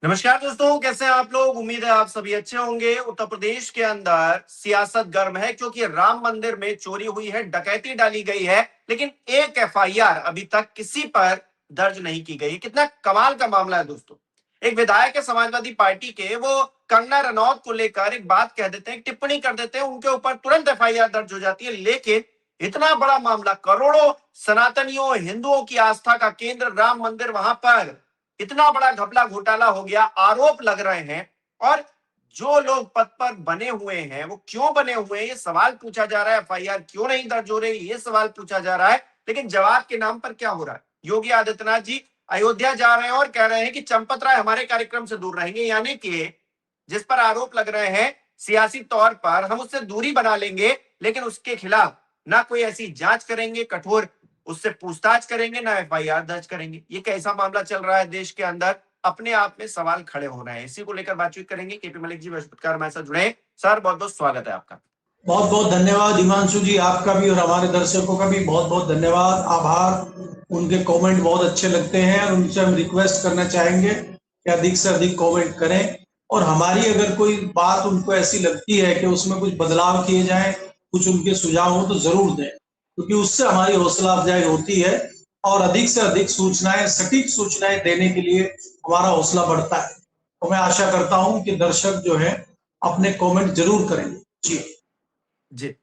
नमस्कार दोस्तों, कैसे हैं आप लोग। उम्मीद है आप सभी अच्छे होंगे। उत्तर प्रदेश के अंदर सियासत गर्म है क्योंकि राम मंदिर में चोरी हुई है, डकैती डाली गई है, लेकिन एक एफआईआर अभी तक किसी पर दर्ज नहीं की गई। कितना कमाल का मामला है दोस्तों। एक विधायक है समाजवादी पार्टी के, वो कंगना रनौत को लेकर एक बात कह देते हैं, टिप्पणी कर देते हैं, उनके ऊपर तुरंत एफआईआर दर्ज हो जाती है। लेकिन इतना बड़ा मामला, करोड़ों सनातनियों हिंदुओं की आस्था का केंद्र राम मंदिर, वहां पर इतना बड़ा घपला घोटाला हो गया, आरोप लग रहे हैं। और जो लोग पद पर बने हुए हैं वो क्यों बने हुए हैं, ये सवाल पूछा जा रहा है। एफआईआर क्यों नहीं दर्ज हो रही, ये सवाल पूछा जा रहा है। लेकिन जवाब के नाम पर क्या हो रहा है, योगी आदित्यनाथ जी अयोध्या जा रहे हैं और कह रहे हैं कि चंपत राय हमारे कार्यक्रम से दूर रहेंगे, यानी कि जिस पर आरोप लग रहे हैं सियासी तौर पर, हम उससे दूरी बना लेंगे, लेकिन उसके खिलाफ ना कोई ऐसी जांच करेंगे, कठोर उससे पूछताछ करेंगे, ना एफआईआर दर्ज करेंगे। ये कैसा मामला चल रहा है देश के अंदर, अपने आप में सवाल खड़े हो रहे हैं। इसी को लेकर बातचीत करेंगे। केपी मलिक जी बृहस्पतिवार हमारे साथ जुड़े। सर, बहुत बहुत स्वागत है आपका। बहुत बहुत धन्यवाद हिमांशु जी, आपका भी और हमारे दर्शकों का भी बहुत बहुत धन्यवाद, आभार। उनके कमेंट बहुत अच्छे लगते हैं और उनसे हम रिक्वेस्ट करना चाहेंगे कि अधिक से अधिक कमेंट करें। और हमारी अगर कोई बात उनको ऐसी लगती है कि उसमें कुछ बदलाव किए जाएं, कुछ उनके सुझाव हो तो जरूर दें, क्योंकि उससे हमारी हौसला अफजाई होती है और अधिक से अधिक सूचनाएं, सटीक सूचनाएं देने के लिए हमारा हौसला बढ़ता है। तो मैं आशा करता हूं कि दर्शक जो है अपने कमेंट जरूर करेंगे। जी जी।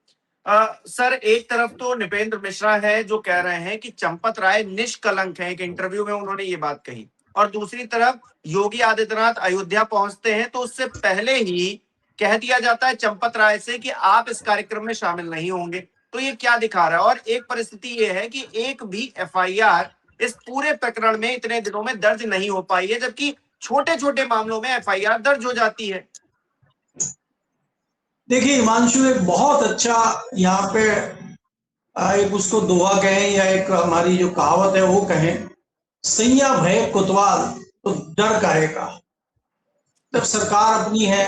सर, एक तरफ तो नृपेंद्र मिश्रा है जो कह रहे हैं कि चंपत राय निष्कलंक है, एक इंटरव्यू में उन्होंने ये बात कही। और दूसरी तरफ योगी आदित्यनाथ अयोध्या पहुंचते हैं तो उससे पहले ही कह दिया जाता है चंपत राय से कि आप इस कार्यक्रम में शामिल नहीं होंगे। तो ये क्या दिखा रहा है। और एक परिस्थिति ये है कि एक भी एफआईआर इस पूरे प्रकरण में इतने दिनों में दर्ज नहीं हो पाई है, जबकि छोटे छोटे मामलों में एफआईआर दर्ज हो जाती है। देखिए हिमांशु, एक बहुत अच्छा यहाँ पे एक उसको दोहा कहें या एक हमारी जो कहावत है वो कहें, सैया भय कोतवाल तो डर काहेगा। जब सरकार अपनी है,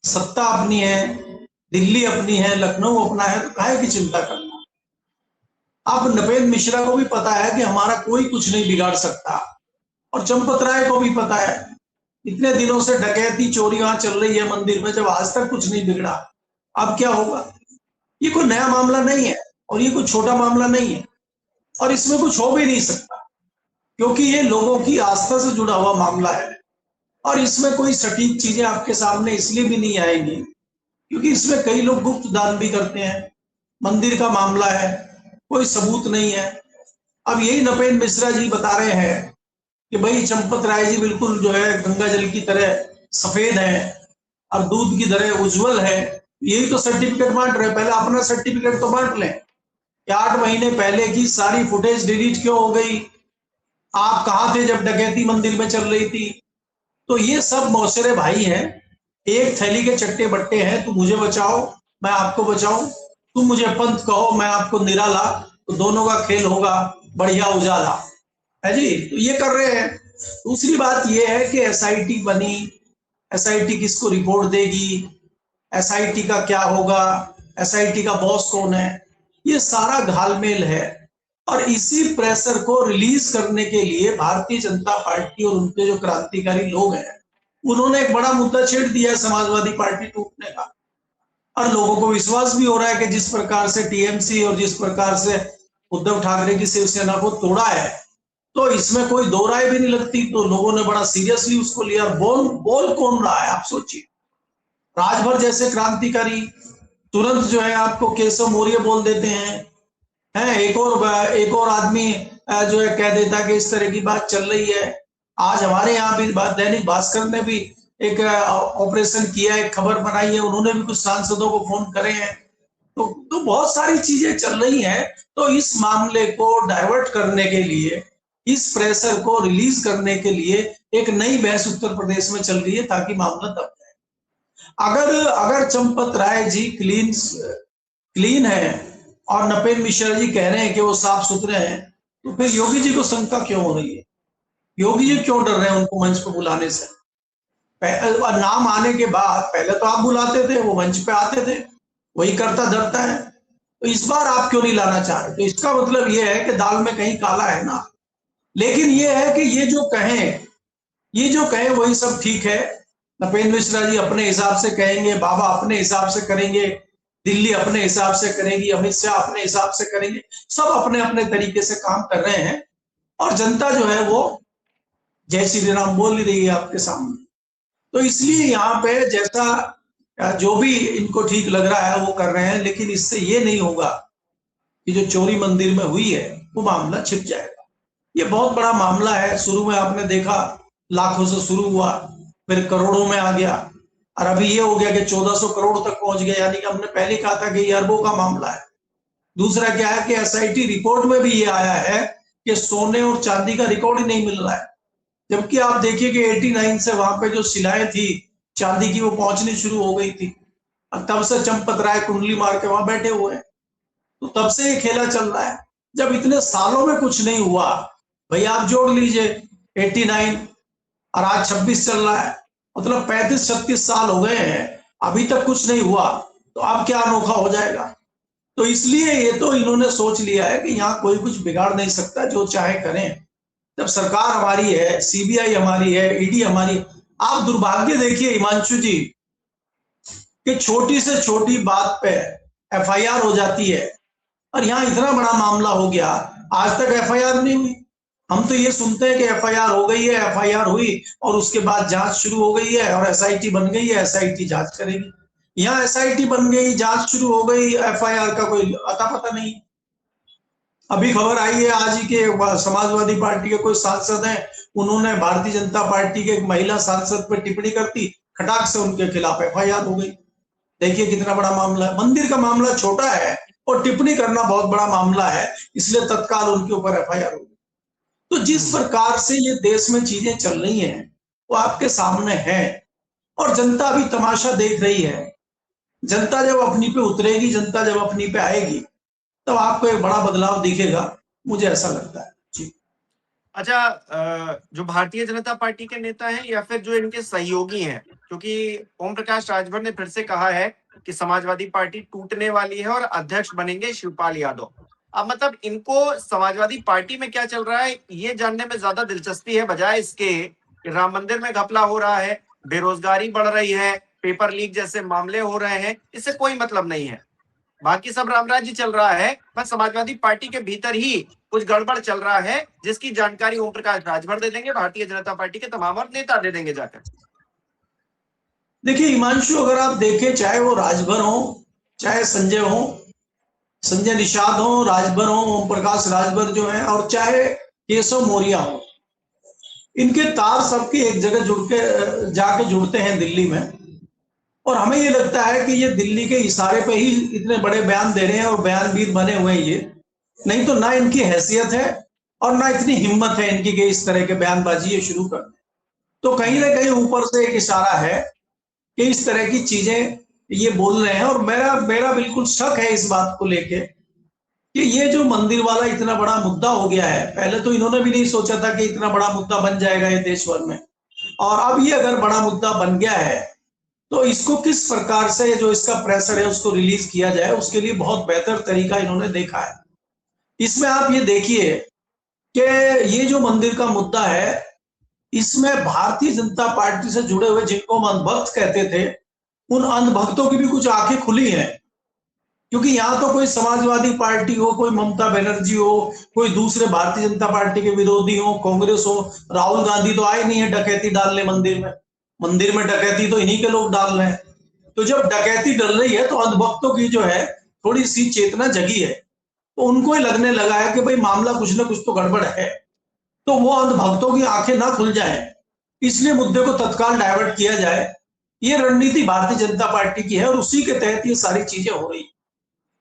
सत्ता अपनी है, दिल्ली अपनी है, लखनऊ अपना है, तो काहे की चिंता करना। अब नृपेंद्र मिश्रा को भी पता है कि हमारा कोई कुछ नहीं बिगाड़ सकता, और चंपत राय को भी पता है। इतने दिनों से डकैती चोरी वहां चल रही है मंदिर में, जब आज तक कुछ नहीं बिगड़ा, अब क्या होगा। ये कोई नया मामला नहीं है और ये कोई छोटा मामला नहीं है, और इसमें कुछ हो भी नहीं सकता, क्योंकि ये लोगों की आस्था से जुड़ा हुआ मामला है। और इसमें कोई सटीक चीजें आपके सामने इसलिए भी नहीं आएंगी क्योंकि इसमें कई लोग गुप्त दान भी करते हैं। मंदिर का मामला है, कोई सबूत नहीं है। अब यही नृपेंद्र मिश्रा जी बता रहे हैं कि भाई चंपत राय जी बिल्कुल जो है गंगा जल की तरह सफेद है और दूध की तरह उज्जवल है। यही तो सर्टिफिकेट बांट रहे। पहले अपना सर्टिफिकेट तो बांट लें कि 8 महीने पहले की सारी फुटेज डिलीट क्यों हो गई, आप कहां थे जब डकैती मंदिर में चल रही थी। तो ये सब मौसेरे भाई हैं, एक थैली के चट्टे बट्टे हैं। तुम मुझे बचाओ, मैं आपको बचाऊं, तुम मुझे पंथ कहो, मैं आपको निराला, तो दोनों का खेल होगा बढ़िया उजाला, है जी। तो ये कर रहे हैं। दूसरी बात ये है कि एसआईटी बनी, एसआईटी किसको रिपोर्ट देगी, एसआईटी का क्या होगा, एसआईटी का बॉस कौन है, ये सारा घालमेल है। और इसी प्रेशर को रिलीज करने के लिए भारतीय जनता पार्टी और उनके जो क्रांतिकारी लोग हैं, उन्होंने एक बड़ा मुद्दा छेड़ दिया है, समाजवादी पार्टी टूटने का। और लोगों को विश्वास भी हो रहा है कि जिस प्रकार से टीएमसी और जिस प्रकार से उद्धव ठाकरे की शिवसेना को तोड़ा है, तो इसमें कोई दो राय भी नहीं लगती। तो लोगों ने बड़ा सीरियसली उसको लिया। बोल कौन रहा है, आप सोचिए। राजभर जैसे क्रांतिकारी तुरंत जो है आपको केशव मौर्य बोल देते हैं। एक और आदमी जो है कह देता है कि इस तरह की बात चल रही है। आज हमारे यहाँ भी दैनिक भास्कर ने भी एक ऑपरेशन किया, एक खबर बनाई है, उन्होंने भी कुछ सांसदों को फोन करे हैं। तो बहुत सारी चीजें चल रही हैं। तो इस मामले को डाइवर्ट करने के लिए, इस प्रेशर को रिलीज करने के लिए एक नई बहस उत्तर प्रदेश में चल रही है, ताकि मामला दब जाए। अगर चंपत राय जी क्लीन है और नृपेंद्र मिश्रा जी कह रहे हैं कि वो साफ सुथरे हैं, तो फिर योगी जी को शंका क्यों हो रही है। योगी जी क्यों डर रहे हैं उनको मंच पर बुलाने से। नाम आने के बाद पहले तो आप बुलाते थे, वो मंच पे आते थे, वही करता धरता है। तो इस बार आप क्यों नहीं लाना चाह रहे। तो इसका मतलब ये है कि दाल में कहीं काला है ना। लेकिन ये है कि ये जो कहें, ये जो कहे वही सब ठीक है। नपेंद्र मिश्रा जी अपने हिसाब से कहेंगे, बाबा अपने हिसाब से करेंगे, दिल्ली अपने हिसाब से करेगी, अमित शाह अपने हिसाब से करेंगे, सब अपने अपने तरीके से काम कर रहे हैं और जनता जो है वो जय श्री राम बोल ही रही है आपके सामने। तो इसलिए यहाँ पे जैसा जो भी इनको ठीक लग रहा है वो कर रहे हैं, लेकिन इससे ये नहीं होगा कि जो चोरी मंदिर में हुई है वो मामला छिप जाएगा। ये बहुत बड़ा मामला है। शुरू में आपने देखा लाखों से शुरू हुआ, फिर करोड़ों में आ गया और अभी ये हो गया कि 1400 करोड़ तक पहुंच गया, यानी कि हमने पहले कहा था कि ये अरबों का मामला है। दूसरा क्या है कि एसआईटी रिपोर्ट में भी ये आया है कि सोने और चांदी का रिकॉर्ड ही नहीं मिल रहा है, जबकि आप देखिए कि 89 से वहां पे जो शिलाएं थी चांदी की वो पहुंचनी शुरू हो गई थी और तब से चंपत राय कुंडली मार के वहां बैठे हुए हैं। तो तब से ये खेला चल रहा है। जब इतने सालों में कुछ नहीं हुआ, भाई आप जोड़ लीजिए 89 और आज 26 चल रहा है, मतलब 35-36 साल हो गए हैं, अभी तक कुछ नहीं हुआ, तो अब क्या अनोखा हो जाएगा। तो इसलिए ये तो इन्होंने सोच लिया है कि यहाँ कोई कुछ बिगाड़ नहीं सकता, जो चाहे करें। जब सरकार हमारी है, सीबीआई हमारी है, ईडी हमारी। आप दुर्भाग्य देखिए हिमांशु जी कि छोटी से छोटी बात पे एफआईआर हो जाती है और यहाँ इतना बड़ा मामला हो गया, आज तक एफआईआर नहीं हुई। हम तो ये सुनते हैं कि एफआईआर हो गई है, एफआईआर हुई और उसके बाद जांच शुरू हो गई है और एसआईटी बन गई है, एसआईटी जांच करेगी। यहाँ एसआईटी बन गई, जांच शुरू हो गई, एफआईआर का कोई अता पता नहीं। अभी खबर आई है आज ही के समाजवादी पार्टी के कोई सांसद हैं, उन्होंने भारतीय जनता पार्टी के एक महिला सांसद पर टिप्पणी कर दी, खटाक से उनके खिलाफ एफआईआर हो गई। देखिए कितना बड़ा मामला है। मंदिर का मामला छोटा है और टिप्पणी करना बहुत बड़ा मामला है, इसलिए तत्काल उनके ऊपर एफआईआर हो गई। तो जिस प्रकार से ये देश में चीजें चल रही हैं वो आपके सामने है और जनता भी तमाशा देख रही है। जनता जब अपनी पे उतरेगी, जनता जब अपनी पे आएगी, तब आपको एक बड़ा बदलाव दिखेगा, मुझे ऐसा लगता है जी। अच्छा, जो भारतीय जनता पार्टी के नेता हैं या फिर जो इनके सहयोगी हैं, क्योंकि ओम प्रकाश राजभर ने फिर से कहा है कि समाजवादी पार्टी टूटने वाली है और अध्यक्ष बनेंगे शिवपाल यादव। अब मतलब इनको समाजवादी पार्टी में क्या चल रहा है ये जानने में ज्यादा दिलचस्पी है, बजाय इसके कि राम मंदिर में घपला हो रहा है, बेरोजगारी बढ़ रही है, पेपर लीक जैसे मामले हो रहे हैं, इससे कोई मतलब नहीं है। बाकी सब रामराज्य चल रहा है, बस समाजवादी पार्टी के भीतर ही कुछ गड़बड़ चल रहा है, जिसकी जानकारी ओम प्रकाश राजभर दे देंगे, भारतीय जनता पार्टी के तमाम और नेता दे देंगे जाकर। देखिए हिमांशु, अगर आप देखें, चाहे वो राजभर हो, चाहे संजय हो, संजय निषाद हो, राजभर हो, ओम प्रकाश राजभर जो है, और चाहे केशव मौर्य हो, इनके तार सबके एक जगह जुड़ के जाके जुड़ते हैं दिल्ली में। और हमें ये लगता है कि ये दिल्ली के इशारे पे ही इतने बड़े बयान दे रहे हैं और बयानवीर बने हुए हैं ये, नहीं तो ना इनकी हैसियत है और ना इतनी हिम्मत है इनकी कि इस तरह के बयानबाजी ये शुरू कर। तो कहीं ना कहीं ऊपर से एक इशारा है कि इस तरह की चीजें ये बोल रहे हैं। और मेरा मेरा बिल्कुल शक है इस बात को लेके कि ये जो मंदिर वाला इतना बड़ा मुद्दा हो गया है, पहले तो इन्होंने भी नहीं सोचा था कि इतना बड़ा मुद्दा बन जाएगा ये देश भर में, और अब ये अगर बड़ा मुद्दा बन गया है तो इसको किस प्रकार से जो इसका प्रेशर है उसको रिलीज किया जाए, उसके लिए बहुत बेहतर तरीका इन्होंने देखा है। इसमें आप ये देखिए कि ये जो मंदिर का मुद्दा है, इसमें भारतीय जनता पार्टी से जुड़े हुए जिनको हम अंधभक्त कहते थे, उन अंधभक्तों की भी कुछ आंखें खुली हैं। क्योंकि यहाँ तो कोई समाजवादी पार्टी हो, कोई ममता बनर्जी हो, कोई दूसरे भारतीय जनता पार्टी के विरोधी हो, कांग्रेस हो, राहुल गांधी तो आए नहीं है डकैती डालने मंदिर में। मंदिर में डकैती तो इन्हीं के लोग डाल रहे हैं। तो जब डकैती डल रही है तो अंधभक्तों की जो है थोड़ी सी चेतना जगी है, तो उनको ही लगने लगा है कि भाई मामला कुछ ना कुछ तो गड़बड़ है। तो वो अंधभक्तों की आंखें ना खुल जाए, इसलिए मुद्दे को तत्काल डाइवर्ट किया जाए। ये रणनीति भारतीय जनता पार्टी की है और उसी के तहत ये सारी चीजें हो रही।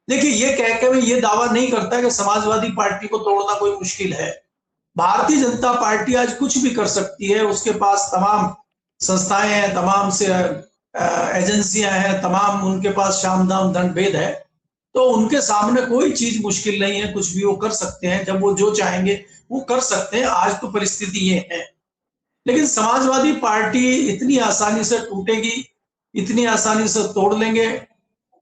देखिए ये कह के मैं ये दावा नहीं करता कि समाजवादी पार्टी को तोड़ना कोई मुश्किल है। भारतीय जनता पार्टी आज कुछ भी कर सकती है, उसके पास तमाम संस्थाएं हैं, तमाम से एजेंसियां हैं, तमाम उनके पास साम दाम दंड भेद है। तो उनके सामने कोई चीज मुश्किल नहीं है, कुछ भी वो कर सकते हैं, जब वो जो चाहेंगे वो कर सकते हैं। आज तो परिस्थिति ये है। लेकिन समाजवादी पार्टी इतनी आसानी से टूटेगी, इतनी आसानी से तोड़ लेंगे?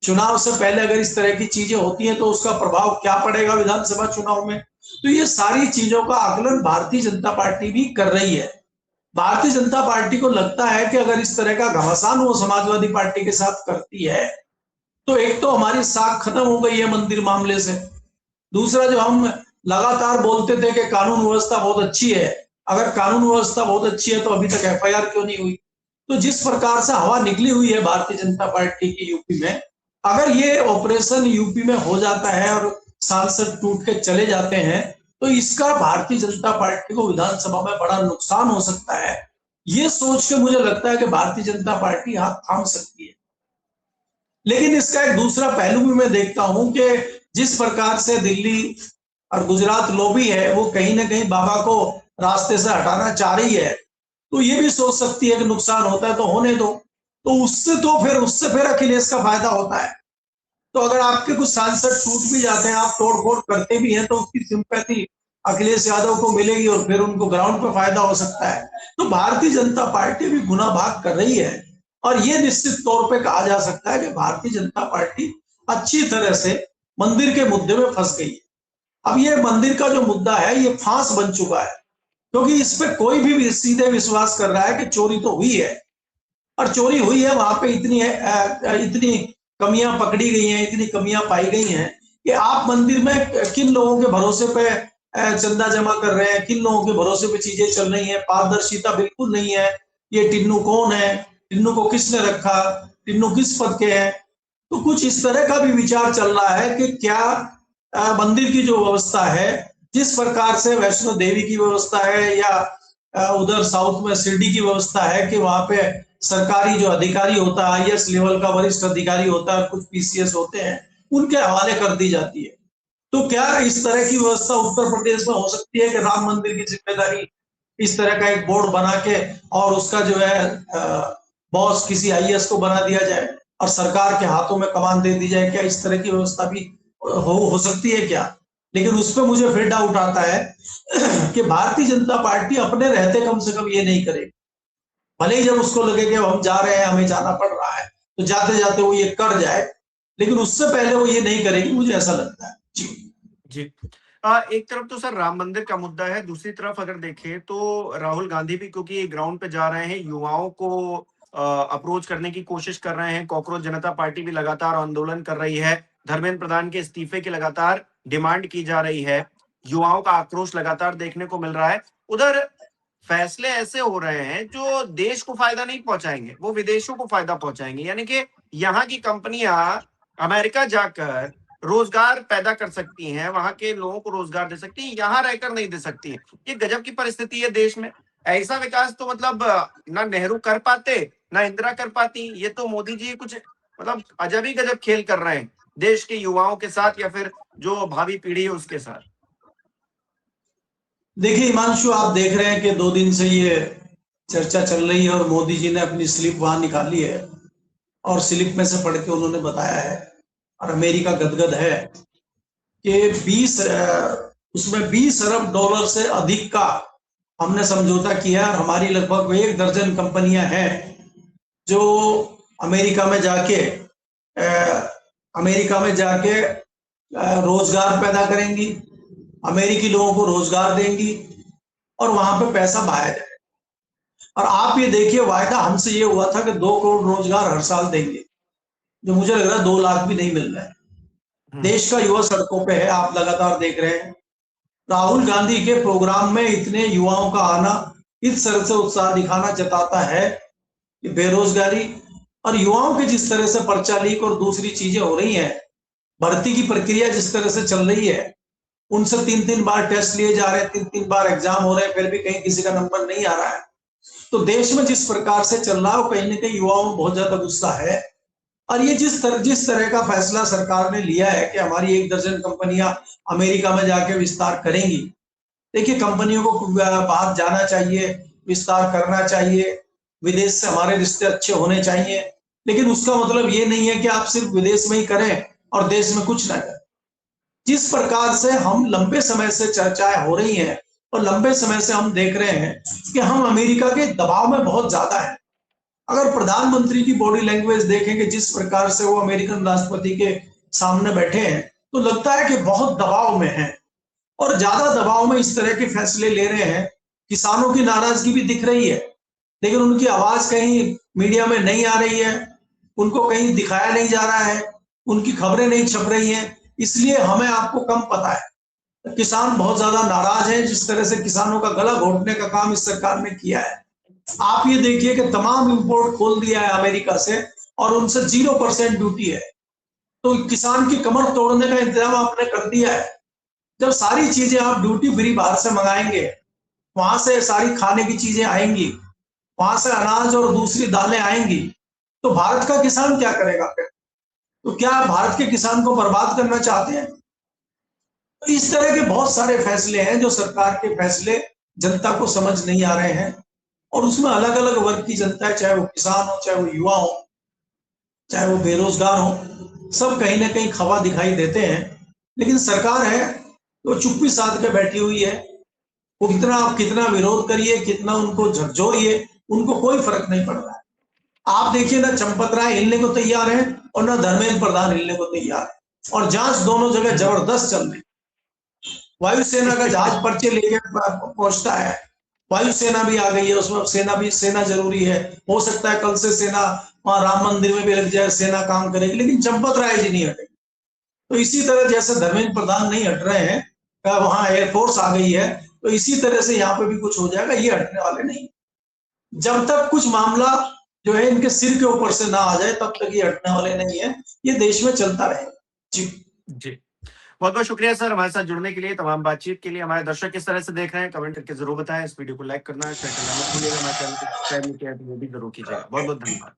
चुनाव से पहले अगर इस तरह की चीजें होती हैं तो उसका प्रभाव क्या पड़ेगा विधानसभा चुनाव में? तो ये सारी चीजों का आकलन भारतीय जनता पार्टी भी कर रही है। भारतीय जनता पार्टी को लगता है कि अगर इस तरह का घमासान वो समाजवादी पार्टी के साथ करती है तो एक तो हमारी साख खत्म हो गई है मंदिर मामले से, दूसरा जो हम लगातार बोलते थे कि कानून व्यवस्था बहुत अच्छी है, अगर कानून व्यवस्था बहुत अच्छी है तो अभी तक एफआईआर क्यों नहीं हुई। तो जिस प्रकार से हवा निकली हुई है भारतीय जनता पार्टी की यूपी में, अगर ये ऑपरेशन यूपी में हो जाता है और सांसद टूट के चले जाते हैं तो इसका भारतीय जनता पार्टी को विधानसभा में बड़ा नुकसान हो सकता है। ये सोच के मुझे लगता है कि भारतीय जनता पार्टी हाथ थाम सकती है। लेकिन इसका एक दूसरा पहलू भी मैं देखता हूं कि जिस प्रकार से दिल्ली और गुजरात लॉबी है वो कहीं ना कहीं बाबा को रास्ते से हटाना चाह रही है, तो ये भी सोच सकती है कि नुकसान होता है तो होने दो, तो उससे फिर अखिलेश का फायदा होता है। तो अगर आपके कुछ सांसद टूट भी जाते हैं, आप तोड़फोड़ करते भी हैं, तो उसकी सिंपैथी अखिलेश यादव को मिलेगी और फिर उनको ग्राउंड पर फायदा हो सकता है। तो भारतीय जनता पार्टी भी गुना भाग कर रही है और ये निश्चित तौर पे कहा जा सकता है कि भारतीय जनता पार्टी अच्छी तरह से मंदिर के मुद्दे में फंस गई है। अब ये मंदिर का जो मुद्दा है ये फांस बन चुका है, क्योंकि इस पे कोई भी सीधे विश्वास कर रहा है कि चोरी तो हुई है और चोरी हुई है, वहां पे इतनी कमियां पकड़ी गई हैं, इतनी कमियां पाई गई हैं कि आप मंदिर में किन लोगों के भरोसे पे चंदा जमा कर रहे हैं, किन लोगों के भरोसे पे चीजें चल रही हैं, पारदर्शिता बिल्कुल नहीं है। ये टिन्नू कौन है, टिन्नू को किसने रखा, टिन्नू किस पद के हैं। तो कुछ इस तरह का भी विचार चल रहा है कि क्या मंदिर की जो व्यवस्था है, जिस प्रकार से वैष्णो देवी की व्यवस्था है या उधर साउथ में शिरडी की व्यवस्था है कि वहां पे सरकारी जो अधिकारी होता है, आईएएस लेवल का वरिष्ठ अधिकारी होता है, कुछ पीसीएस होते हैं, उनके हवाले कर दी जाती है। तो क्या इस तरह की व्यवस्था उत्तर प्रदेश में हो सकती है कि राम मंदिर की जिम्मेदारी इस तरह का एक बोर्ड बना के और उसका जो है बॉस किसी आईएएस को बना दिया जाए और सरकार के हाथों में कमान दे दी जाए? क्या इस तरह की व्यवस्था भी हो सकती है क्या? लेकिन उस पर मुझे फिर डाउट आता है कि भारतीय जनता पार्टी अपने रहते कम से कम ये नहीं करेगी। भले ही जब उसको लगे कि हम जा रहे हैं, हमें जाना पड़ रहा है, तो जाते जाते वो ये कर जाए, लेकिन उससे पहले वो ये नहीं करेगी, मुझे ऐसा लगता है। जी जी। एक तरफ तो सर राम मंदिर का मुद्दा है, दूसरी तरफ अगर देखें तो राहुल गांधी भी क्योंकि ग्राउंड पे जा रहे हैं, युवाओं को अप्रोच करने की कोशिश कर रहे हैं। कॉकरोच जनता पार्टी भी लगातार आंदोलन कर रही है। धर्मेंद्र प्रधान के इस्तीफे की लगातार डिमांड की जा रही है। युवाओं का आक्रोश लगातार देखने को मिल रहा है। उधर फैसले ऐसे हो रहे हैं जो देश को फायदा नहीं पहुंचाएंगे, वो विदेशों को फायदा पहुंचाएंगे। यानी कि यहाँ की कंपनियां अमेरिका जाकर रोजगार पैदा कर सकती हैं, वहां के लोगों को रोजगार दे सकती हैं, यहाँ रहकर नहीं दे सकती हैं। ये गजब की परिस्थिति है देश में। ऐसा विकास तो मतलब ना नेहरू कर पाते, ना इंदिरा कर पाती। ये तो मोदी जी कुछ मतलब अजब ही गजब खेल कर रहे हैं देश के युवाओं के साथ या फिर जो भावी पीढ़ी है उसके साथ। देखिए हिमांशु, आप देख रहे हैं कि 2 दिन से ये चर्चा चल रही है और मोदी जी ने अपनी स्लिप वहां निकाली है और स्लिप में से पढ़ के उन्होंने बताया है और अमेरिका गदगद है कि उसमें 20 अरब डॉलर से अधिक का हमने समझौता किया और हमारी लगभग 1 दर्जन कंपनियां हैं जो अमेरिका में जाके रोजगार पैदा करेंगी, अमेरिकी लोगों को रोजगार देंगी और वहां पे पैसा बहाया जाए। और आप ये देखिए, वायदा हमसे ये हुआ था कि 2 करोड़ रोजगार हर साल देंगे, जो मुझे लग रहा है 2 लाख भी नहीं मिल रहा है। देश का युवा सड़कों पे है, आप लगातार देख रहे हैं। राहुल गांधी के प्रोग्राम में इतने युवाओं का आना इस तरह से उत्साह दिखाना जताता है कि बेरोजगारी और युवाओं के जिस तरह से पर्चा लीक और दूसरी चीजें हो रही हैं, भर्ती की प्रक्रिया जिस तरह से चल रही है, उनसे 3-3 बार टेस्ट लिए जा रहे हैं, 3-3 बार एग्जाम हो रहे हैं, फिर भी कहीं किसी का नंबर नहीं आ रहा है। तो देश में जिस प्रकार से चल रहा है, कहीं ना कहीं युवाओं में बहुत ज्यादा गुस्सा है। और ये जिस तरह का फैसला सरकार ने लिया है कि हमारी 1 दर्जन कंपनियां अमेरिका में जाके विस्तार करेंगी। देखिए, कंपनियों को बाहर जाना चाहिए, विस्तार करना चाहिए, विदेश से हमारे रिश्ते अच्छे होने चाहिए, लेकिन उसका मतलब ये नहीं है कि आप सिर्फ विदेश में ही करें और देश में कुछ ना करें। जिस प्रकार से हम लंबे समय से चर्चाएं हो रही हैं और लंबे समय से हम देख रहे हैं कि हम अमेरिका के दबाव में बहुत ज्यादा है। अगर प्रधानमंत्री की बॉडी लैंग्वेज देखेंगे, जिस प्रकार से वो अमेरिकन राष्ट्रपति के सामने बैठे हैं, तो लगता है कि बहुत दबाव में हैं और ज्यादा दबाव में इस तरह के फैसले ले रहे हैं किसानों की नाराजगी भी दिख रही है, लेकिन उनकी आवाज कहीं मीडिया में नहीं आ रही है, उनको कहीं दिखाया नहीं जा रहा है, उनकी खबरें नहीं छप रही हैं, इसलिए हमें आपको कम पता है। किसान बहुत ज्यादा नाराज है, जिस तरह से किसानों का गला घोटने का काम इस सरकार ने किया है। आप ये देखिए कि तमाम इंपोर्ट खोल दिया है अमेरिका से और उनसे 0% ड्यूटी है, तो किसान की कमर तोड़ने का इंतजाम आपने कर दिया है। जब सारी चीजें आप ड्यूटी फ्री बाहर से मंगाएंगे, वहां से सारी खाने की चीजें आएंगी, वहां से अनाज और दूसरी दालें आएंगी, तो भारत का किसान क्या करेगा फिर? तो क्या भारत के किसान को बर्बाद करना चाहते हैं? तो इस तरह के बहुत सारे फैसले हैं जो सरकार के फैसले जनता को समझ नहीं आ रहे हैं, और उसमें अलग अलग वर्ग की जनता है, चाहे वो किसान हो, चाहे वो युवा हो, चाहे वो बेरोजगार हो, सब कहीं ना कहीं खफा दिखाई देते हैं। लेकिन सरकार है तो चुप्पी साध के बैठी हुई है। वो कितना आप कितना विरोध करिए, कितना उनको झकझोरिए, उनको कोई फर्क नहीं पड़ रहा है। आप देखिए ना, चंपत राय हिलने को तैयार है और ना धर्मेंद्र प्रधान हिलने को तैयार है, और जांच दोनों जगह जबरदस्त चल रही। वायुसेना का जहाज पर्चे लेके पहुंचता है, वायुसेना भी आ गई है उसमें, सेना जरूरी है। हो सकता है कल से सेना वहां राम मंदिर में भी लग जाए, सेना काम करेगी, लेकिन चंपत राय जी नहीं हटेगी। तो इसी तरह जैसे धर्मेंद्र प्रधान नहीं हट रहे हैं, वहां एयरफोर्स आ गई है, तो इसी तरह से यहाँ पे भी कुछ हो जाएगा, ये हटने वाले नहीं। जब तक कुछ मामला जो है इनके सिर के ऊपर से ना आ जाए, तब तक ये हटने वाले नहीं है, ये देश में चलता रहेगा। जी जी, बहुत बहुत शुक्रिया सर हमारे साथ जुड़ने के लिए, तमाम बातचीत के लिए। हमारे दर्शक किस तरह से देख रहे हैं कमेंट करके जरूर बताएं। इस वीडियो को लाइक करना, शेयर करना मत भूलिएगा। हमारे चैनल को सब्सक्राइब नहीं किया तो वो भी जरूर कीजिएगा। बहुत बहुत धन्यवाद।